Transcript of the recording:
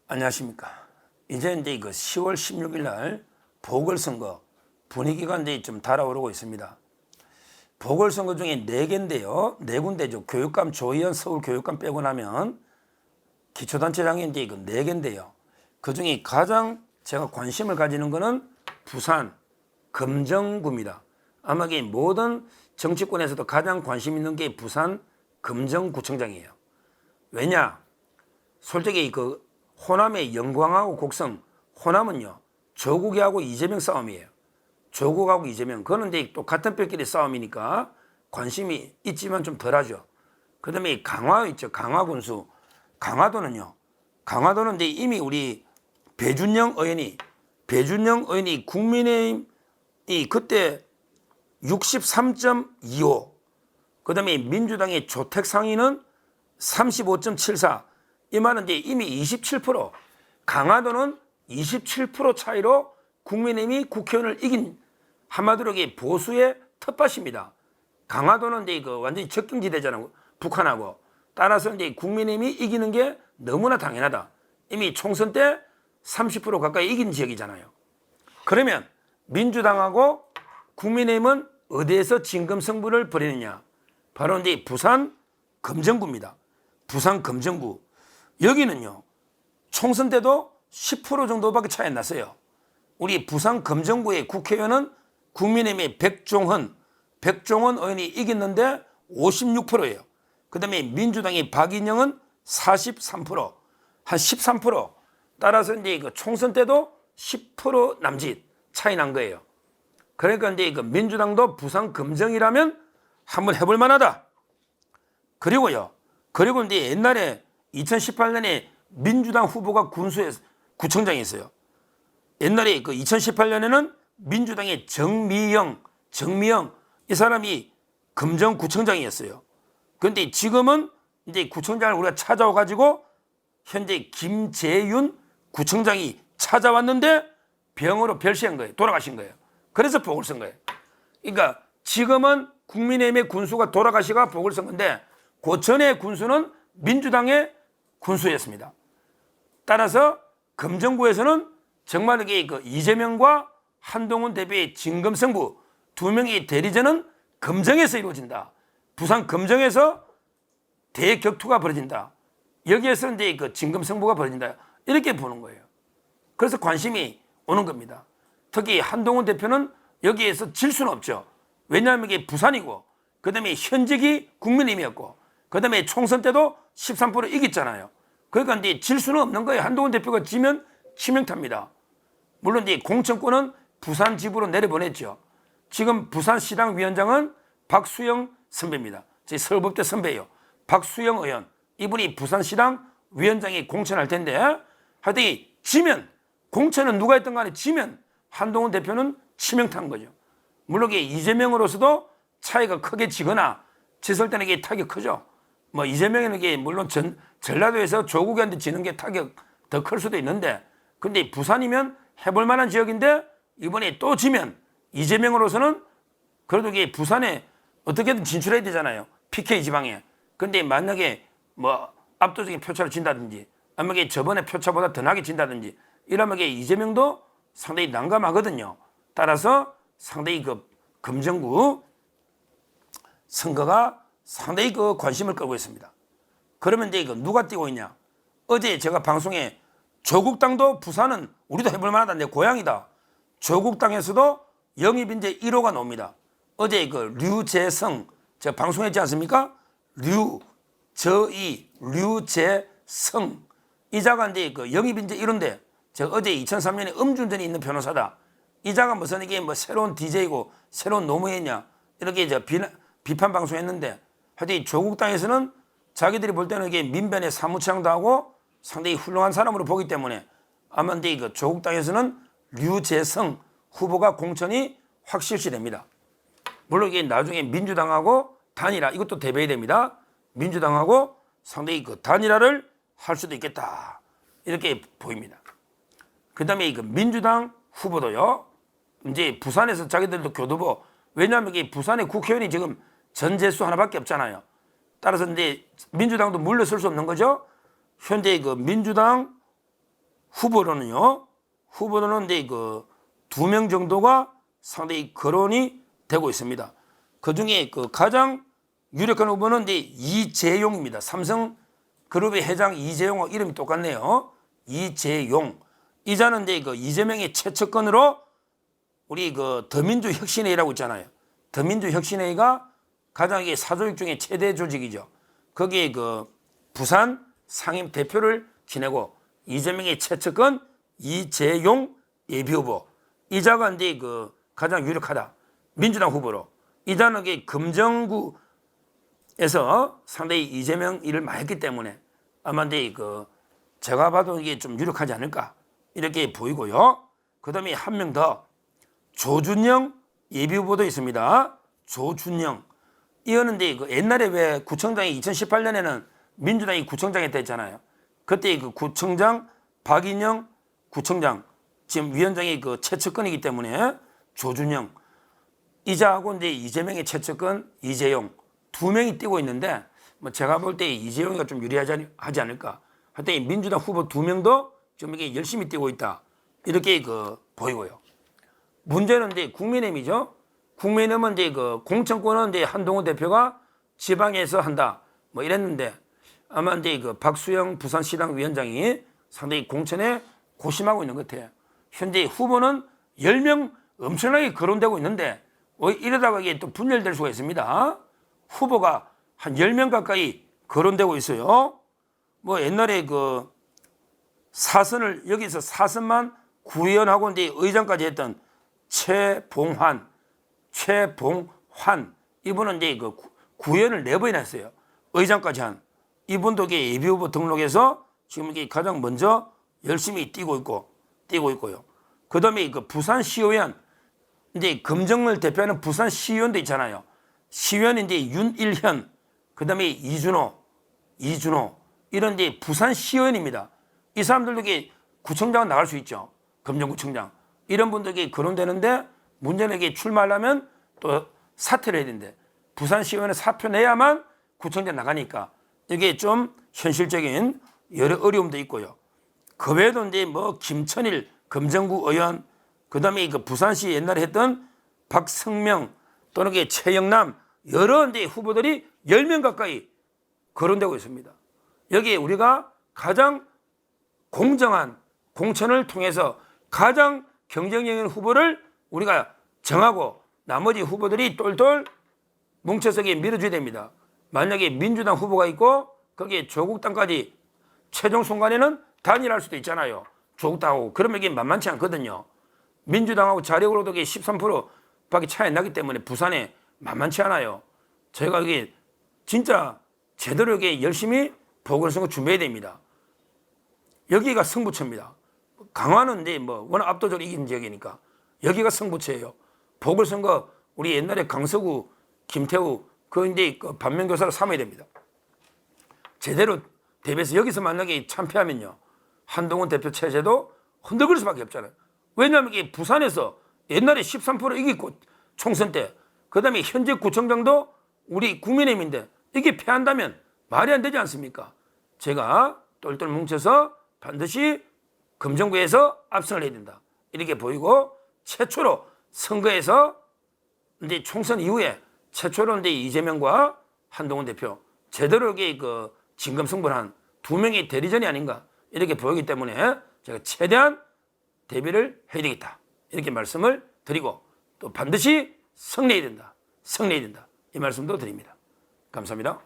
안녕하십니까. 이제 10월 16일 날 보궐선거 분위기가 좀 달아오르고 있습니다. 보궐선거 중에 4개인데요. 4군데죠. 교육감, 조희연 서울교육감 빼고 나면 기초단체장이 4개인데요. 그 중에 가장 제가 관심을 가지는 거는 부산 금정구입니다. 아마 모든 정치권에서도 가장 관심 있는 게 부산 금정구청장이에요. 왜냐? 솔직히 호남의 영광하고 곡성, 호남은요 조국하고 이재명 싸움이에요. 조국하고 이재명. 그거는 또 같은 뼈끼리 싸움이니까 관심이 있지만 좀 덜하죠. 그 다음에 강화 있죠. 강화군수. 강화도는요. 강화도는 이미 우리 배준영 의원이 국민의힘이 그때 63.25, 그 다음에 민주당의 조택 상위는 35.74. 이 말은 이미 27%, 강화도는 27% 차이로 국민의힘이 국회의원을 이긴, 한마디로 보수의 텃밭입니다. 강화도는 완전히 접경지대잖아요. 북한하고. 따라서 국민의힘이 이기는 게 너무나 당연하다. 이미 총선 때 30% 가까이 이긴 지역이잖아요. 그러면 민주당하고 국민의힘은 어디에서 진검승부를 벌이느냐? 바로 부산 금정구입니다. 부산 금정구. 여기는요, 총선 때도 10% 정도밖에 차이 안 났어요. 우리 부산 금정구의 국회의원은 국민의힘의 백종원 의원이 이겼는데 56%예요. 그 다음에 민주당의 박인영은 43%, 한 13%. 따라서 총선 때도 10% 남짓 차이 난 거예요. 그러니까 민주당도 부산 금정이라면 한번 해볼 만하다. 그리고 옛날에 2018년에 민주당 후보가 구청장이었어요. 옛날에 2018년에는 민주당의 정미영 이 사람이 금정구청장이었어요. 그런데 지금은 구청장을 우리가 찾아와가지고 현재 김재윤 구청장이 찾아왔는데 병으로 별세한 거예요. 돌아가신 거예요. 그래서 보궐선거예요. 그러니까 지금은 국민의힘의 군수가 돌아가시가 보궐선거인데 그 전에 군수는 민주당의 군수였습니다. 따라서 금정구에서는 정말 이재명과 한동훈 대표의 진검승부, 두 명의 대리전은 금정에서 이루어진다. 부산 금정에서 대격투가 벌어진다. 여기에서 진검승부가 벌어진다. 이렇게 보는 거예요. 그래서 관심이 오는 겁니다. 특히 한동훈 대표는 여기에서 질 수는 없죠. 왜냐하면 이게 부산이고, 그 다음에 현직이 국민의힘이었고, 그 다음에 총선 때도 13% 이겼잖아요. 그러니까 질 수는 없는 거예요. 한동훈 대표가 지면 치명타입니다. 물론 공천권은 부산 집으로 내려보냈죠. 지금 부산시당 위원장은 박수영 선배입니다. 제 서울법대 선배예요. 박수영 의원. 이분이 부산시당 위원장이 공천할 텐데, 하여튼 지면, 공천은 누가 했던 간에 지면 한동훈 대표는 치명타인 거죠. 물론 이재명으로서도 차이가 크게 지거나 졌을 때는 이게 타격이 크죠. 이재명에는 물론 전라도에서 조국한테 지는 게 타격 더 클 수도 있는데, 근데 부산이면 해볼 만한 지역인데 이번에 또 지면 이재명으로서는 그래도 부산에 어떻게든 진출해야 되잖아요. PK 지방에. 근데 만약에 압도적인 표차를 진다든지, 아니면 저번에 표차보다 더 나게 진다든지 이러면 이재명도 상당히 난감하거든요. 따라서 상당히 금정구 선거가 상당히 관심을 끌고 있습니다. 그러면 누가 뛰고 있냐? 어제 제가 방송에 조국당도 부산은 우리도 해볼 만하다. 내 고향이다. 조국당에서도 영입인재 1호가 나옵니다. 어제 류재성 제가 방송했지 않습니까? 류재성 이자가 영입인재 1호인데, 제가 어제 2003년에 음주운전이 있는 변호사다. 이자가 무슨 새로운 DJ고 새로운 노무현이냐 이렇게 비판 방송했는데, 하여튼 조국당에서는 자기들이 볼 때는 민변의 사무처장도 하고 상당히 훌륭한 사람으로 보기 때문에 아마 조국당에서는 류재성 후보가 공천이 확실시됩니다. 물론 나중에 민주당하고 단일화, 이것도 대비해야 됩니다. 민주당하고 상당히 단일화를 할 수도 있겠다. 이렇게 보입니다. 그 다음에 민주당 후보도요, 이제 부산에서 자기들도 교두보, 왜냐하면 부산의 국회의원이 지금 전재수 하나밖에 없잖아요. 따라서 민주당도 물러설 수 없는 거죠. 현재 민주당 후보로는 이제 그 2명 정도가 상당히 거론이 되고 있습니다. 그 중에 그 가장 유력한 후보는 이제 이재용입니다. 삼성그룹의 회장 이재용하고 이름이 똑같네요. 이재용. 이자는 이제 그 이재명의 최측근으로 우리 그 더민주혁신회의라고 있잖아요. 더민주혁신회의가 가장 이게 사조직 중에 최대 조직이죠. 거기에 그 부산 상임 대표를 지내고 이재명의 최측근 이재용 예비후보. 이자가 이제 그 가장 유력하다. 민주당 후보로. 이자는 게 금정구에서 상당히 이재명 일을 많이 했기 때문에 아마 이제 그 제가 봐도 이게 좀 유력하지 않을까 이렇게 보이고요. 그 다음에 한 명 더 조준영 예비후보도 있습니다. 조준영. 이거는 그 옛날에 왜 구청장이 2018년에는 민주당이 구청장이 됐잖아요. 그때 그 구청장 박인영 구청장 지금 위원장이 그 최측근이기 때문에 조준영 이자하고 이제 이재명의 최측근 이재용 2명이 뛰고 있는데 뭐 제가 볼 때 이재용이가 좀 유리하지 않을까. 하여튼 민주당 후보 2명도 좀 이게 열심히 뛰고 있다 이렇게 그 보이고요. 문제는 이제 국민의힘이죠. 국민의힘은 이제 그 공천권은 이제 한동훈 대표가 지방에서 한다 뭐 이랬는데 아마 이제 그 박수영 부산시당 위원장이 상당히 공천에 고심하고 있는 것 같아요. 현재 후보는 10명 엄청나게 거론되고 있는데 이러다가 이게 또 분열될 수가 있습니다. 후보가 한 10명 가까이 거론되고 있어요. 뭐 옛날에 그 사선을 여기서 사선만 구의원하고 이제 의장까지 했던 최봉환 이분은 이제 그 구의원을 4번이나 했어요. 의장까지 한 이분도 이게 예비후보 등록해서 지금 이게 가장 먼저 열심히 뛰고 있고요. 그 다음에 그 부산시의원 이제 금정을 대표하는 부산시의원도 있잖아요. 시의원 이제 윤일현, 그 다음에 이준호 이런 이제 부산시의원입니다. 이 사람들도 이게 구청장은 나갈 수 있죠. 금정구청장 이런 분들이 거론되는데 문제는 이게 출마하려면 또 사퇴를 해야 되는데 부산시의원은 사표 내야만 구청장 나가니까 이게 좀 현실적인 여러 어려움도 있고요. 그 외에도 이제 뭐 김천일 금정구 의원, 그 다음에 그 부산시 옛날에 했던 박성명 또는 그 최영남 여러 이제 후보들이 10명 가까이 거론되고 있습니다. 여기에 우리가 가장 공정한 공천을 통해서 가장 경쟁력 있는 후보를 우리가 정하고 나머지 후보들이 똘똘 뭉쳐서 밀어줘야 됩니다. 만약에 민주당 후보가 있고 거기에 조국당까지 최종 순간에는 단일할 수도 있잖아요. 조국당하고 그러면 이게 만만치 않거든요. 민주당하고 자력으로도 13%밖에 차이 나기 때문에 부산에 만만치 않아요. 저희가 이게 진짜 제대로 이게 열심히 보궐선거 준비해야 됩니다. 여기가 승부처입니다. 강화는 이제 뭐 워낙 압도적으로 이긴 지역이니까 여기가 승부처예요. 보궐선거 우리 옛날에 강서구 김태우 그 이제 그 반면교사를 삼아야 됩니다. 제대로 대비해서 여기서 만약에 참패하면요 한동훈 대표 체제도 흔들릴 수밖에 없잖아요. 왜냐하면 이게 부산에서 옛날에 13% 이기고 총선 때 그다음에 현재 구청장도 우리 국민의힘인데 이게 패한다면 말이 안 되지 않습니까? 제가 똘똘 뭉쳐서 반드시 금정구에서 압승을 해야 된다 이렇게 보이고 최초로 선거에서 이제 총선 이후에 최초로 이제 이재명과 한동훈 대표 제대로 그 진검승부한 2명의 대리전이 아닌가 이렇게 보이기 때문에 제가 최대한 대비를 해야 되겠다 이렇게 말씀을 드리고 또 반드시 승리해야 된다 이 말씀도 드립니다. 감사합니다.